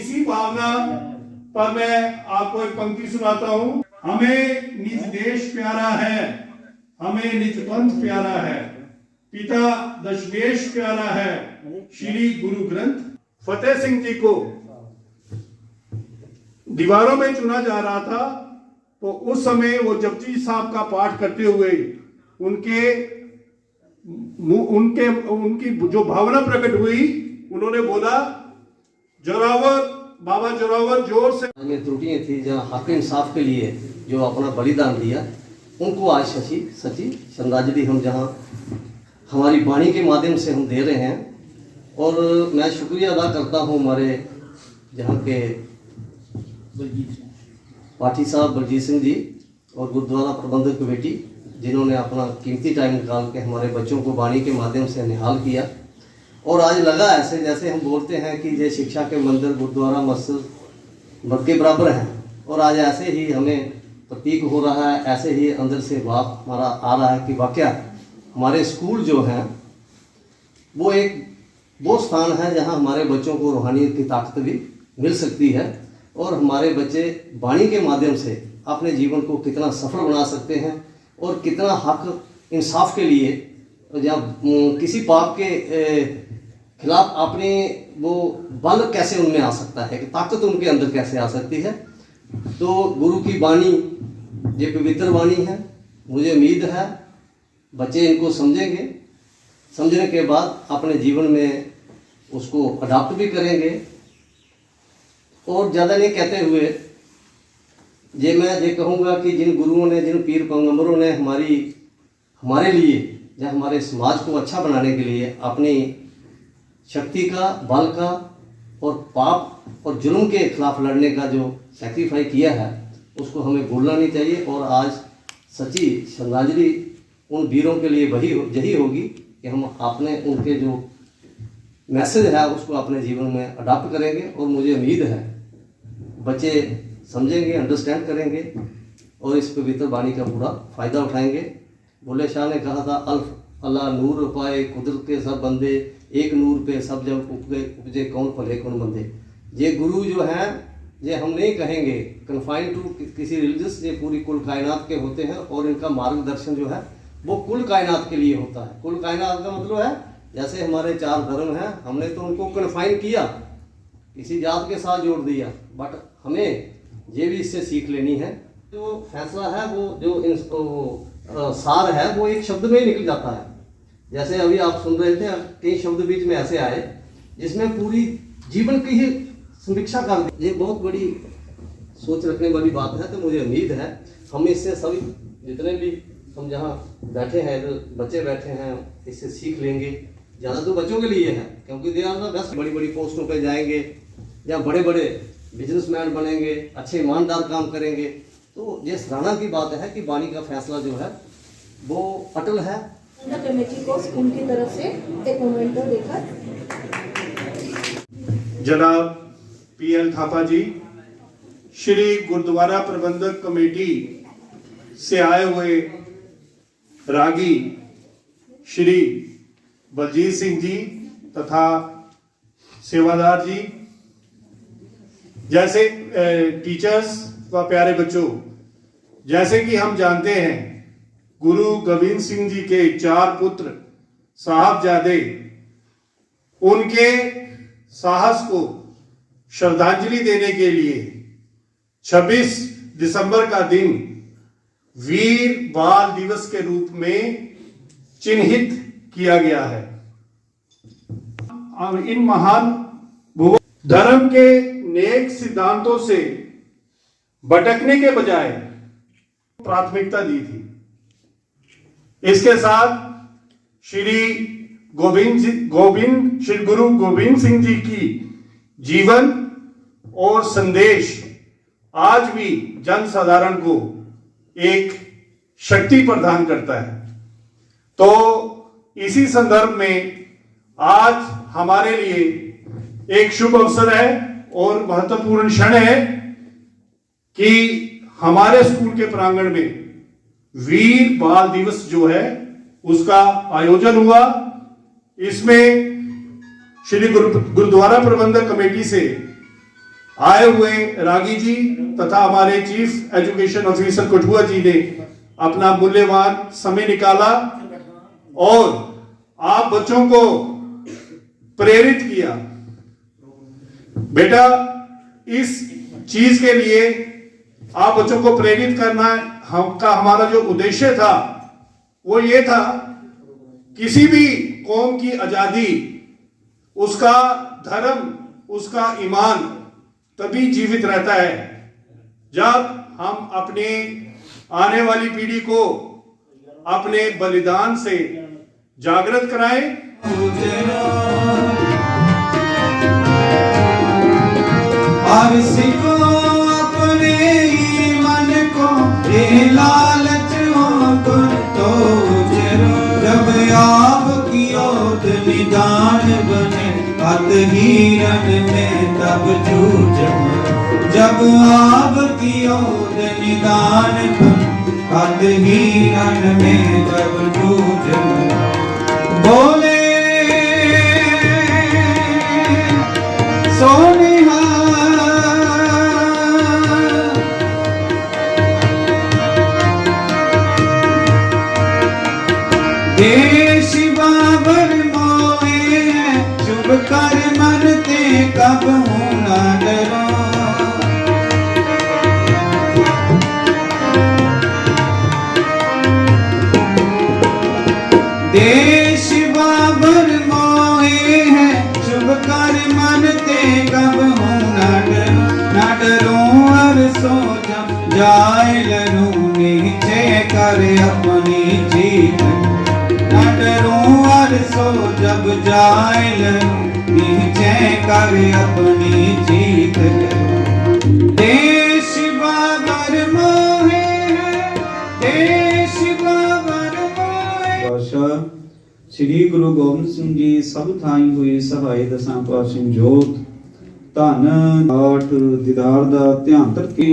इसी भावना पर मैं आपको एक पंक्ति सुनाता हूं। हमें निज देश प्यारा है, हमें निज पंथ प्यारा है, पिता दशमेश प्यारा है, श्री गुरु ग्रंथ। फतेह सिंह जी को दीवारों में चुना जा रहा था, तो उस समय वो जपजी साहब का पाठ करते हुए उनकी जो भावना प्रकट हुई, उन्होंने बोला, जोरावर बाबा जोरावर जोर से। त्रुटियां थी जहाँ हक इंसाफ के लिए जो अपना बलिदान दिया, उनको आज सच्ची श्रद्धांजलि हम जहाँ हमारी वाणी के माध्यम से हम दे रहे हैं। और मैं शुक्रिया अदा करता हूँ हमारे जहाँ के पाठी साहब बलजीत सिंह जी और गुरुद्वारा प्रबंधक कमेटी, जिन्होंने अपना कीमती टाइम निकाल के हमारे बच्चों को वाणी के माध्यम से निहाल किया। और आज लगा ऐसे जैसे हम बोलते हैं कि ये शिक्षा के मंदिर गुरुद्वारा मस्जिद मत के बराबर हैं, और आज ऐसे ही हमें प्रतीक हो रहा है, ऐसे ही अंदर से भाव हमारा आ रहा है कि वाकया हमारे स्कूल जो हैं वो स्थान है जहां हमारे बच्चों को रूहानियत की ताकत भी मिल सकती है, और हमारे बच्चे वाणी के माध्यम से अपने जीवन को कितना सफल बना सकते हैं, और कितना हक इंसाफ के लिए या किसी पाप के खिलाफ अपने वो बल कैसे उनमें आ सकता है, कि ताकत उनके अंदर कैसे आ सकती है। तो गुरु की वाणी ये पवित्र वाणी है। मुझे उम्मीद है बच्चे इनको समझेंगे, समझने के बाद अपने जीवन में उसको अडॉप्ट भी करेंगे। और ज़्यादा नहीं कहते हुए मैं ये कहूँगा कि जिन गुरुओं ने, जिन पीर पैगंबरों ने हमारे लिए या हमारे समाज को अच्छा बनाने के लिए अपनी शक्ति का, बल का और पाप और जुल्म के खिलाफ लड़ने का जो सेक्रीफाई किया है, उसको हमें भूलना नहीं चाहिए। और आज सच्ची श्रद्धांजलि उन वीरों के लिए यही होगी कि हम अपने उनके जो मैसेज है उसको अपने जीवन में अडॉप्ट करेंगे। और मुझे उम्मीद है बच्चे समझेंगे, अंडरस्टैंड करेंगे और इस पवित्र वाणी का पूरा फ़ायदा उठाएंगे। बुल्ले शाह ने कहा था, अल्फ अल्लाह नूर पाए कुदरत के सब बंदे, एक नूर पे सब जब उपजे कौन फले कौन बंदे। ये गुरु जो हैं, ये हम नहीं कहेंगे कन्फाइंड टू किसी रिलीजियस, ये पूरी कुल कायनात के होते हैं, और इनका मार्गदर्शन जो है वो कुल कायनात के लिए होता है। कुल कायनात का मतलब है जैसे हमारे 4 धर्म हैं, हमने तो उनको कन्फाइन किया, किसी जात के साथ जोड़ दिया, बट हमें ये भी इससे सीख लेनी है। जो फैसला है वो जो सार है वो एक शब्द में ही निकल जाता है। जैसे अभी आप सुन रहे थे, कई शब्द बीच में ऐसे आए जिसमें पूरी जीवन की ही समीक्षा कर दी। ये बहुत बड़ी सोच रखने वाली बात है। तो मुझे उम्मीद है हम इससे सभी जितने भी हम जहाँ बैठे हैं, बच्चे बैठे हैं, इससे सीख लेंगे। ज़्यादा तो बच्चों के लिए है, क्योंकि दे आर द बेस्ट। बड़ी बड़ी पोस्टों पे जाएंगे या बड़े बड़े बिजनेसमैन बनेंगे, अच्छे ईमानदार काम करेंगे। तो ये सराहना की बात है कि वाणी का फैसला जो है वो अटल है। कमेटी को स्कूल की तरफ से एक मोमेंटो देकर जनाब पीएल थापा जी, श्री गुरुद्वारा प्रबंधक कमेटी से आए हुए रागी श्री बलजीत सिंह जी तथा सेवादार जी, जैसे टीचर्स व प्यारे बच्चों, जैसे कि हम जानते हैं गुरु गोविंद सिंह जी के 4 पुत्र साहबजादे, उनके साहस को श्रद्धांजलि देने के लिए 26 दिसंबर का दिन वीर बाल दिवस के रूप में चिन्हित किया गया है। इन महान धर्म के नेक सिद्धांतों से भटकने के बजाय प्राथमिकता दी थी। इसके साथ श्री गुरु गोविंद सिंह जी की जीवन और संदेश आज भी जनसाधारण को एक शक्ति प्रदान करता है। तो इसी संदर्भ में आज हमारे लिए एक शुभ अवसर है और महत्वपूर्ण क्षण है कि हमारे स्कूल के प्रांगण में वीर बाल दिवस जो है उसका आयोजन हुआ। इसमें श्री गुरुद्वारा प्रबंधक कमेटी से आए हुए रागी जी तथा हमारे चीफ एजुकेशन ऑफिसर कठुआ जी ने अपना मूल्यवान समय निकाला और आप बच्चों को प्रेरित किया। बेटा, इस चीज के लिए आप बच्चों को प्रेरित करना हमारा जो उद्देश्य था वो ये था, किसी भी कौम की आजादी, उसका धर्म, उसका ईमान तभी जीवित रहता है जब हम अपने आने वाली पीढ़ी को अपने बलिदान से जागृत कराएं। और सिखो अपने ही मन को ये लालच हो तो जब आप की ओट निदान बने अत हिरन में तब जूझ, जब आप की ओट निदान बने अत हिरन में तब जूझ। बोले सोनिहा देश बाबर मोए हैं, शुभ कर मन ते कब न डरो। देश बाबर मोए हैं, शुभ कर मन ते कब न डरो। और सो जाए लरूं नीचे कर अपनी जीत, न डरूं और सो जब जाए नीचे कर अपनी जीत। देश बाबर मोहे है, देश बाबर मोहे। बादशाह श्री गुरु गोबिंद सिंह जी सब थाई हुए सहाय दसां पातशाह जोत धन आठ दीदार दा ध्यान धरके।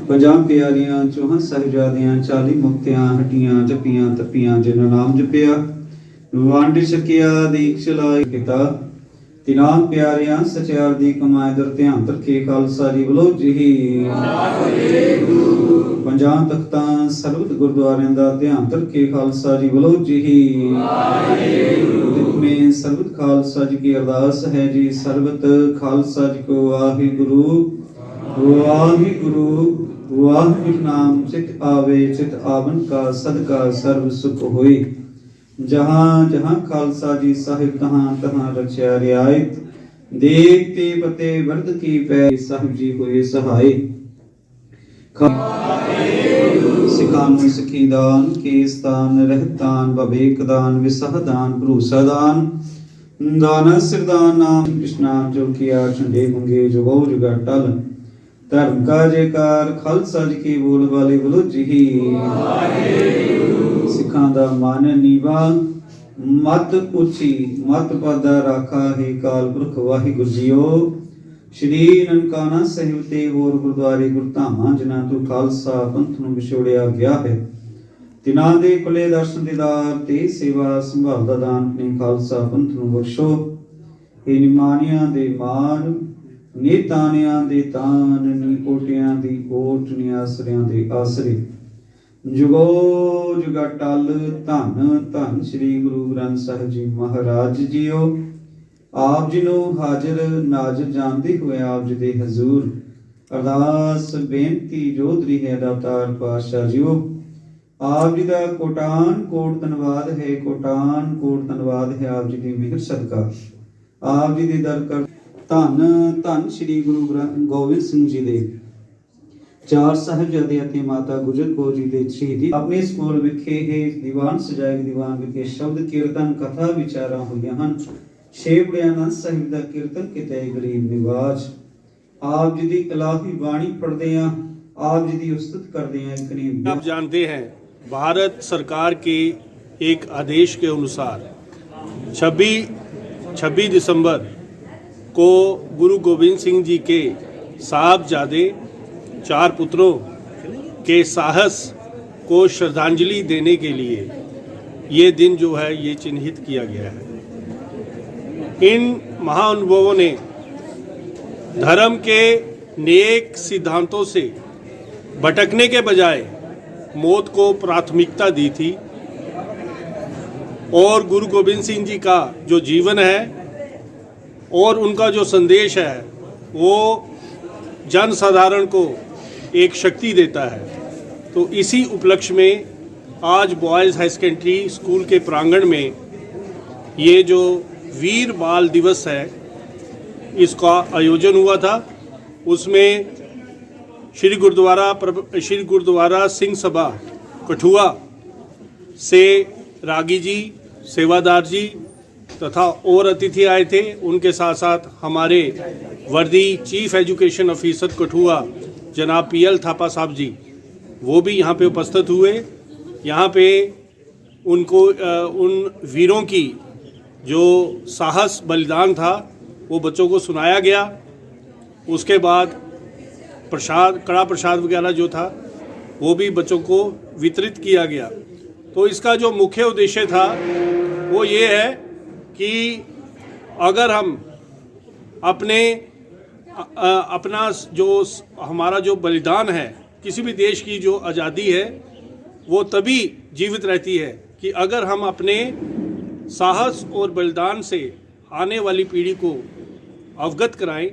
पंजाब प्यारियां चौहां साहिबजादियां 40 मुक्तियां हटियां जपियां तपियां जिन नाम जपिया वंड छकिया दीख चलाई पिता। तिनां प्यारियां सचियार दी कमाई दर ध्यान धरके खालसा जी बोलो जी। पंजाब तख्तां सरबत गुरुद्वारियां दा ध्यान धरके खालसा जी बोलो जी। में सरबत खालसा जी की अरदास है जी, सरबत खालसा जी को वाहिगुरु वाहिगुरु वाहिगुरु नाम चित आवे चित आवन का सदका सर्व सुख होई। जहां जहां खालसा जी साहिब तहां तहां रक्षा रियायत। देखते पते वर्द की पै साहिब जी हुए सहाय। सिखानु सिखीदान केस्तान रहतान बबेकदान विसहदान भरोसादान दाना सिरदान नाम कृष्णान जो किया ठंडे मंगे जो गौ जुगा टल। धर्म का जयकार खालसा जी की बोल वाले बोलो जी। सिखां दा मान नीवा मत उची मत पदा राखा है काल पुरख वाहिगुरु जीओ। श्री ननकाना ਸਾਹਿਬ ਤੇ ਹੋਰ ਗੁਰਦੁਆਰੇ ਗੁਰਧਾਮਾਂ ਜਿਨ੍ਹਾਂ ਤੋਂ ਖਾਲਸਾ ਪੰਥ ਨੂੰ ਵਿਛੋੜਿਆ ਗਿਆ ਹੈ, ਤਿਨਾਂ ਦੇ ਕੁਲੇ ਦਰਸ਼ਨ ਦੀਦਾਰ ਤੇ ਸੇਵਾ ਸੰਭਾਲ ਦਾ ਦਾਨ ਆਪਣੇ ਖਾਲਸਾ ਪੰਥ ਨੂੰ ਬਖਸ਼ੋ। ਇਹ ਨਿਮਾਨਿਆਂ ਦੇ ਮਾਣ ਨੀ ਤਾਨਿਆਂ ਦੇ ਤਾਨ ਨੀ ਓਟਿਆਂ ਦੀ ਓਟ ਨੀ ਆਸਰਿਆਂ ਦੇ ਆਸਰੇ। जुगो जुगा टल धन धन श्री गुरु ग्रंथ साहिब जी महाराज जीओ। आप जी ਨੂੰ ਹਾਜ਼ਰ ਨਾਜ਼ਰ ਜਾਣਦੇ ਹੋਏ ਆਪ ਜੀ ਦੇ ਹਜ਼ੂਰ ਅਰਦਾਸ ਬੇਨਤੀ ਜੋਦਰੀ ਹੈ ਦਾਤਾਰ ਪਾਤਸ਼ਾਹ ਜੀਓ। ਆਪ ਜੀ ਦਾ ਕੋਟਾਨ ਕੋਟ ਧੰਨਵਾਦ ਹੈ, ਕੋਟਾਨ ਕੋਟ ਧੰਨਵਾਦ ਹੈ ਆਪ ਜੀ ਦੀ ਮਿਹਰ ਸਦਕਾ। ਆਪ ਜੀ ਦੇ ਦਰ ਕਰ ਧੰਨ ਧੰਨ श्री गुरु गोबिंद सिंह जी ਦੇ ਚਾਰ ਸਾਹਿਬਜ਼ਾਦੇ ਅਤੇ ਮਾਤਾ ਗੁਜਰ ਕੌਰ ਜੀ ਦੇ ਸ਼ਹੀਦੀ। ਆਪਣੇ ਸਕੂਲ ਵਿਖੇ ਇਹ ਦੀਵਾਨ ਸਜਾਏ ਦੀਵਾਨ ਵਿਖੇ ਸ਼ਬਦ ਕੀਰਤਨ ਕਥਾ ਵਿਚਾਰਾਂ ਹੋਈਆਂ ਹਨ। ਸ਼ੇਖ ਆਨੰਦ ਸਾਹਿਬ ਦਾ ਕੀਰਤਨ ਕਿਤੇ ਗਰੀਬ ਨਿਵਾਜ। ਆਪ ਜੀ ਦੀ ਇਲਾਹੀ ਬਾਣੀ ਪੜ੍ਹਦੇ ਆਂ, ਆਪ ਜੀ ਦੀ ਉਸਤਤ ਕਰਦੇ ਆਂ। ਇੱਕ ਨੇ आप जानते हैं भारत सरकार के एक आदेश के अनुसार 26 दिसंबर को गुरु गोविंद सिंह जी के साहबजादे चार पुत्रों के साहस को श्रद्धांजलि देने के लिए ये दिन जो है ये चिन्हित किया गया है। इन महाअनुभवों ने धर्म के नेक सिद्धांतों से भटकने के बजाय मौत को प्राथमिकता दी थी और गुरु गोविंद सिंह जी का जो जीवन है और उनका जो संदेश है वो जन साधारण को एक शक्ति देता है। तो इसी उपलक्ष्य में आज बॉयज़ हाई सेकेंडरी स्कूल के प्रांगण में ये जो वीर बाल दिवस है इसका आयोजन हुआ था। उसमें श्री गुरुद्वारा सिंह सभा कठुआ से रागी जी, सेवादार जी तथा और अतिथि आए थे। उनके साथ साथ हमारे वर्दी चीफ एजुकेशन ऑफिसर कठुआ जनाब PL थापा साहब जी वो भी यहाँ पे उपस्थित हुए। यहाँ पे उनको उन वीरों की जो साहस बलिदान था वो बच्चों को सुनाया गया। उसके बाद प्रसाद, कड़ा प्रसाद वगैरह जो था वो भी बच्चों को वितरित किया गया। तो इसका जो मुख्य उद्देश्य था वो ये है कि अगर हम अपना जो हमारा जो बलिदान है, किसी भी देश की जो आज़ादी है वो तभी जीवित रहती है कि अगर हम अपने साहस और बलिदान से आने वाली पीढ़ी को अवगत कराएं